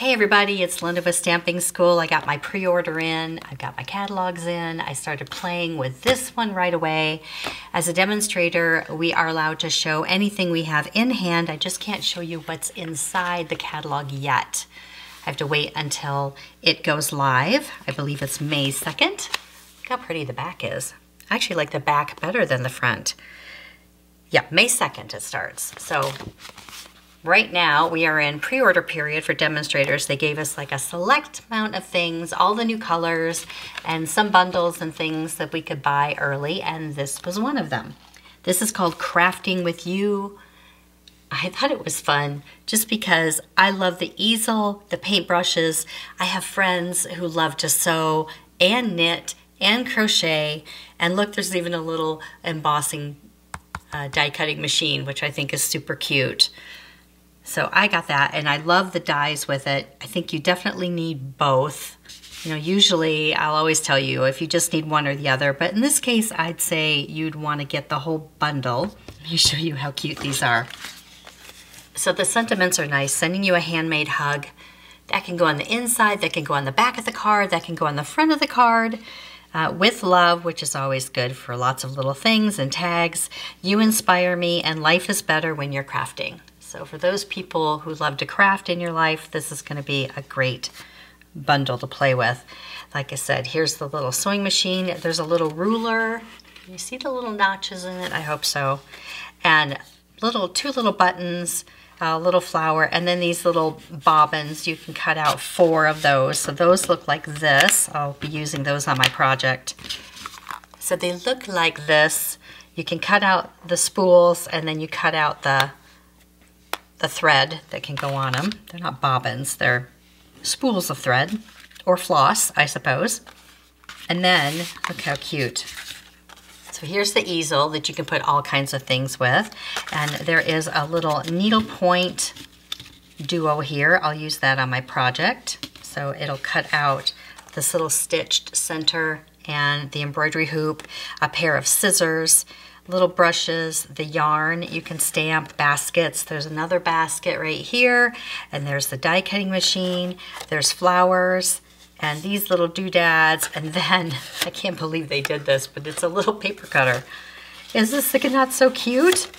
Hey everybody, it's Linda with Stamping School. I got my pre-order in, I've got my catalogs in. I started playing with this one right away. As a demonstrator, we are allowed to show anything we have in hand. I just can't show you what's inside the catalog yet. I have to wait until it goes live. I believe it's May 2nd. Look how pretty the back is. I actually like the back better than the front. Yeah, May 2nd it starts. So right now, we are in pre-order period for demonstrators. They gave us like a select amount of things, all the new colors, and some bundles and things that we could buy early, and this was one of them. This is called Crafting with You. I thought it was fun just because I love the easel, the paintbrushes. I have friends who love to sew and knit and crochet, and look, there's even a little embossing die cutting machine, which I think is super cute. So I got that, and I love the dies with it. I think you definitely need both. You know, usually I'll always tell you if you just need one or the other, but in this case, I'd say you'd want to get the whole bundle. Let me show you how cute these are. So the sentiments are nice, sending you a handmade hug. That can go on the inside, that can go on the back of the card, that can go on the front of the card. With love, which is always good for lots of little things and tags. You inspire me, and life is better when you're crafting. So for those people who love to craft in your life, this is going to be a great bundle to play with. Like I said, here's the little sewing machine. There's a little ruler. You see the little notches in it? I hope so. And two little buttons, a little flower, and then these little bobbins. You can cut out 4 of those. So those look like this. I'll be using those on my project. So they look like this. You can cut out the spools, and then you cut out the thread that can go on them. They're not bobbins, they're spools of thread, or floss, I suppose. And then, look how cute. So here's the easel that you can put all kinds of things with. And there is a little needlepoint duo here. I'll use that on my project. So it'll cut out this little stitched center and the embroidery hoop, a pair of scissors, little brushes, the yarn. You can stamp baskets. There's another basket right here, and there's the die cutting machine. There's flowers and these little doodads, and then I can't believe they did this, but it's a little paper cutter. Is this not so cute?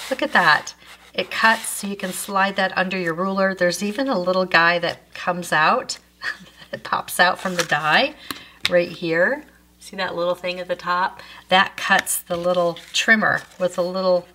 Look at that. It cuts so you can slide that under your ruler. There's even a little guy that comes out, that pops out from the die right here. See that little thing at the top? That cuts the little trimmer with a little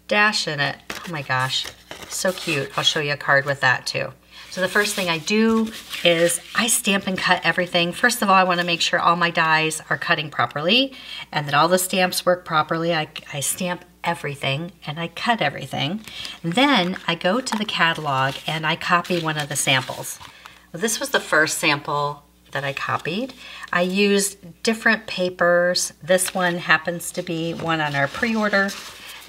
dash in it. Oh my gosh, so cute. I'll show you a card with that too. So the first thing I do is I stamp and cut everything. First of all, I want to make sure all my dies are cutting properly and that all the stamps work properly. I stamp everything and I cut everything. Then I go to the catalog and I copy one of the samples. Well, this was the first sample that I copied. I used different papers. This one happens to be one on our pre-order.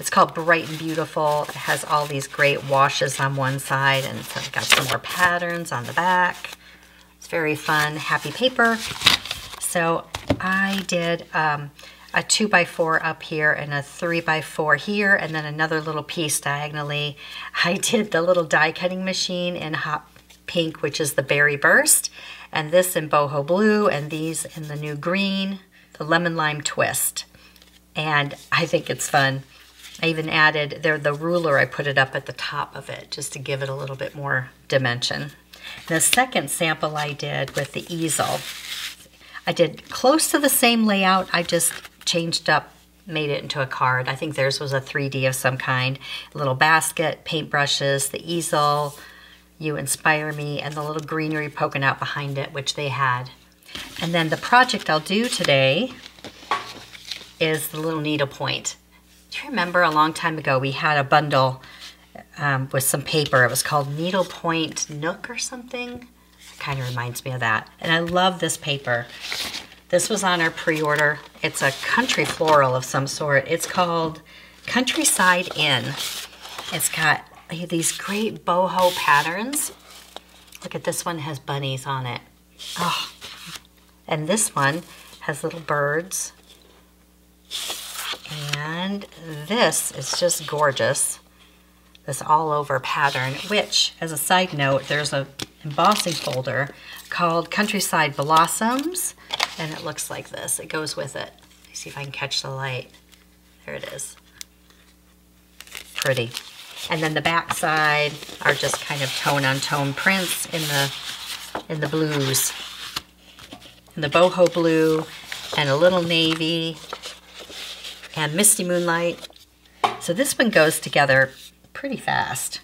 It's called Bright and Beautiful. It has all these great washes on one side, and it's got some more patterns on the back. It's very fun, happy paper. So I did a 2x4 up here and a 3x4 here, and then another little piece diagonally. I did the little die cutting machine in hot pink, which is the Berry Burst, and this in boho blue, and these in the new green, the lemon lime twist. And I think it's fun. I even added the ruler, I put it up at the top of it just to give it a little bit more dimension. The second sample I did with the easel, I did close to the same layout. I just changed up, made it into a card. I think theirs was a 3D of some kind. A little basket, paintbrushes, the easel, You Inspire Me, and the little greenery poking out behind it, which they had. And then the project I'll do today is the little needlepoint. Do you remember a long time ago we had a bundle with some paper? It was called Needlepoint Nook or something. It kind of reminds me of that. And I love this paper. This was on our pre-order. It's a country floral of some sort. It's called Countryside Inn. It's got these great boho patterns. Look at this one, has bunnies on it. Oh, and this one has little birds. And this is just gorgeous. This all over pattern, which, as a side note, there's a embossing folder called Countryside Blossoms, and it looks like this. It goes with it. Let me see if I can catch the light. There it is. Pretty. And then the back side are just kind of tone-on-tone prints in the blues. In the boho blue and a little navy and misty moonlight. So this one goes together pretty fast.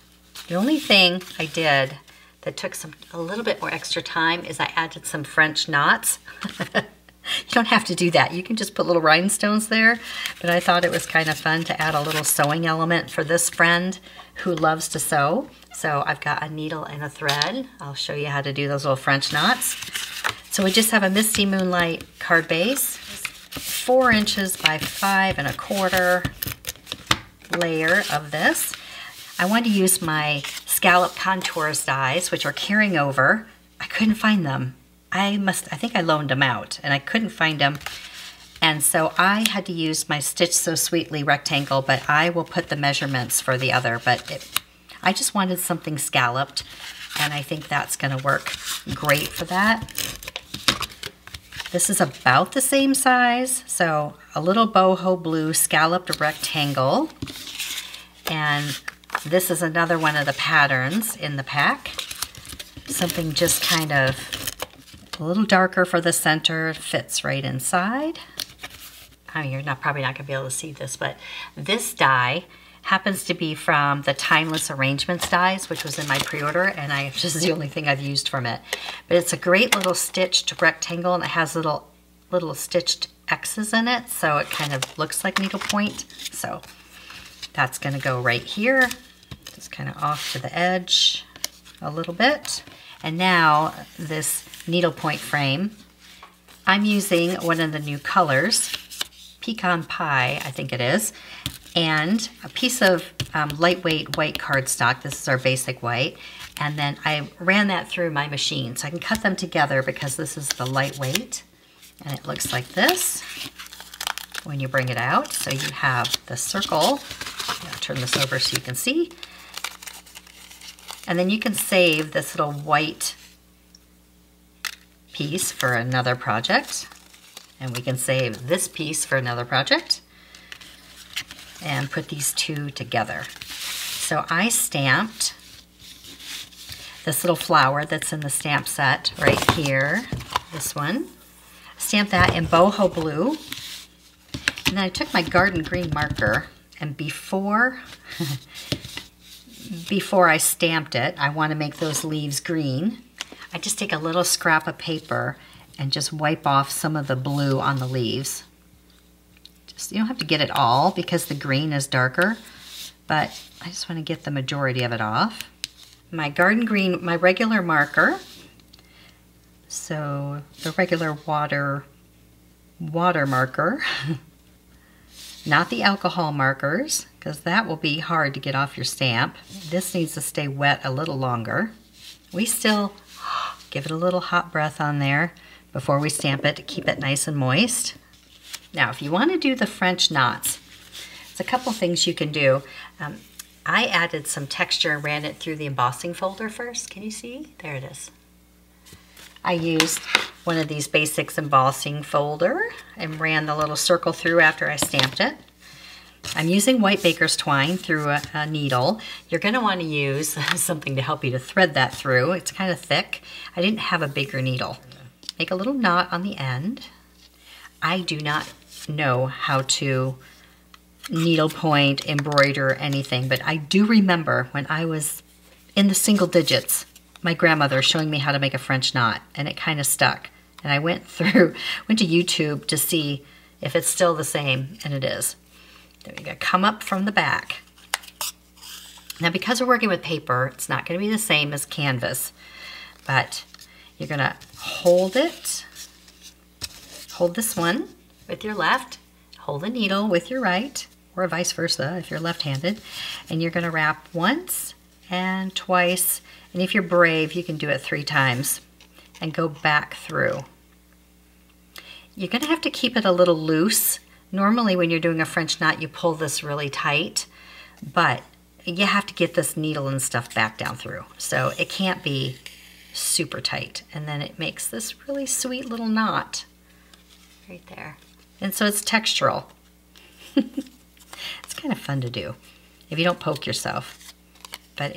The only thing I did that took a little bit more extra time is I added some French knots. You don't have to do that. You can just put little rhinestones there, but I thought it was kind of fun to add a little sewing element for this friend who loves to sew. So I've got a needle and a thread. I'll show you how to do those little French knots. So we just have a Misty Moonlight card base, 4 inches by 5 1/4 layer of this. I wanted to use my Scallop Contours dies, which are carrying over. I couldn't find them. I think I loaned them out and I couldn't find them. And so I had to use my Stitch So Sweetly rectangle, but I will put the measurements for the other. But I just wanted something scalloped, and I think that's gonna work great for that. This is about the same size, so a little boho blue scalloped rectangle. And this is another one of the patterns in the pack. Something just kind of a little darker for the center, fits right inside. I mean, you're probably not gonna be able to see this, but this die happens to be from the Timeless Arrangements dies, which was in my pre-order, and this is the only thing I've used from it. But it's a great little stitched rectangle, and it has little stitched X's in it, so it kind of looks like needlepoint. So that's gonna go right here, just kind of off to the edge a little bit. And now this needlepoint frame, I'm using one of the new colors, Pecan Pie, I think it is, and a piece of lightweight white cardstock. This is our basic white. And then I ran that through my machine, so I can cut them together because this is the lightweight. And it looks like this when you bring it out. So you have the circle. I'll turn this over so you can see. And then you can save this little white piece for another project. And we can save this piece for another project. And put these two together. So I stamped this little flower that's in the stamp set right here. This one. Stamped that in boho blue. And then I took my garden green marker, and before I stamped it, I want to make those leaves green. I just take a little scrap of paper and just wipe off some of the blue on the leaves. Just, you don't have to get it all because the green is darker, but I just want to get the majority of it off. My garden green, my regular marker, so the regular water marker, not the alcohol markers, because that will be hard to get off your stamp. This needs to stay wet a little longer. We still give it a little hot breath on there before we stamp it to keep it nice and moist. Now, if you want to do the French knots, there's a couple things you can do. I added some texture and ran it through the embossing folder first. Can you see? There it is. I used one of these Basics embossing folder and ran the little circle through after I stamped it. I'm using white baker's twine through a needle. You're going to want to use something to help you to thread that through. It's kind of thick. I didn't have a bigger needle. Make a little knot on the end. I do not know how to needlepoint, embroider, anything, but I do remember when I was in the single digits, my grandmother showing me how to make a French knot, and it kind of stuck. And I went to YouTube to see if it's still the same, and it is. Then we got to come up from the back. Now, because we're working with paper, it's not going to be the same as canvas, but you're going to hold it. Hold this one with your left, hold the needle with your right, or vice versa if you're left-handed, and you're going to wrap once and twice, and if you're brave, you can do it 3 times, and go back through. You're going to have to keep it a little loose. Normally when you're doing a French knot, you pull this really tight, but you have to get this needle and stuff back down through. So it can't be super tight. And then it makes this really sweet little knot right there. And so it's textural. It's kind of fun to do if you don't poke yourself. But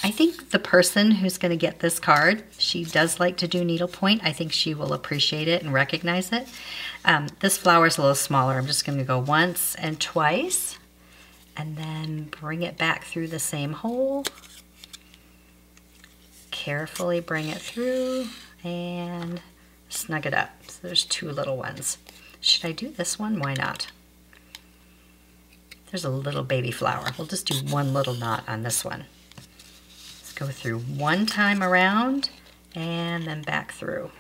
I think the person who's going to get this card, she does like to do needlepoint. I think she will appreciate it and recognize it. This flower's a little smaller. I'm just going to go once and twice, and then bring it back through the same hole. Carefully bring it through and snug it up. So there's two little ones. Should I do this one? Why not? There's a little baby flower. We'll just do one little knot on this one. Let's go through one time around and then back through.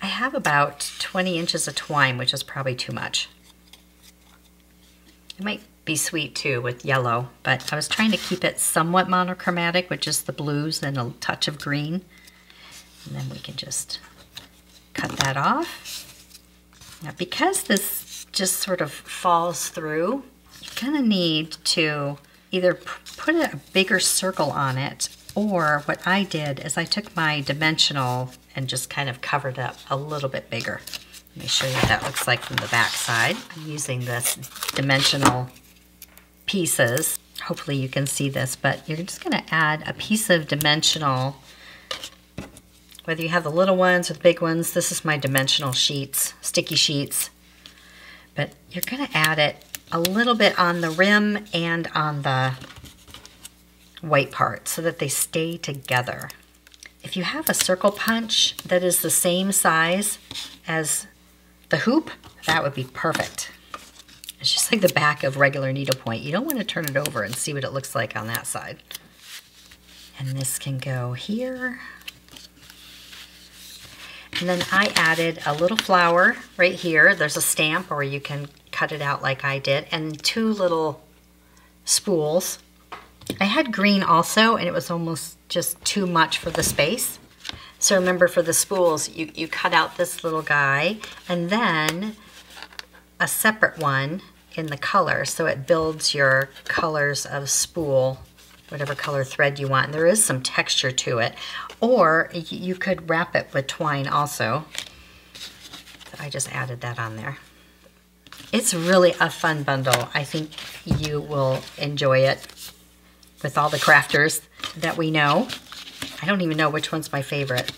I have about 20 inches of twine, which is probably too much. It might be sweet too with yellow, but I was trying to keep it somewhat monochromatic with just the blues and a touch of green. And then we can just cut that off. Now, because this just sort of falls through, you're gonna need to either put a bigger circle on it, or what I did is I took my dimensional and just kind of covered it up a little bit bigger. Let me show you what that looks like from the back side. I'm using this dimensional pieces. Hopefully you can see this, but you're just gonna add a piece of dimensional. Whether you have the little ones or the big ones, this is my dimensional sheets, sticky sheets. But you're gonna add it a little bit on the rim and on the white part so that they stay together. If you have a circle punch that is the same size as the hoop, that would be perfect. It's just like the back of regular needlepoint. You don't want to turn it over and see what it looks like on that side. And this can go here. And then I added a little flower right here. There's a stamp, or you can cut it out like I did, and two little spools. I had green also, and it was almost just too much for the space. So remember, for the spools, you cut out this little guy, and then a separate one in the color, so it builds your colors of spool, whatever color thread you want. And there is some texture to it. Or you could wrap it with twine also. I just added that on there. It's really a fun bundle. I think you will enjoy it with all the crafters that we know. I don't even know which one's my favorite.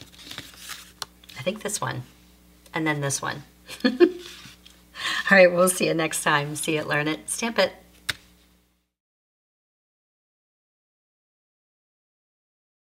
I think this one, and then this one. All right, we'll see you next time. See it, learn it, stamp it.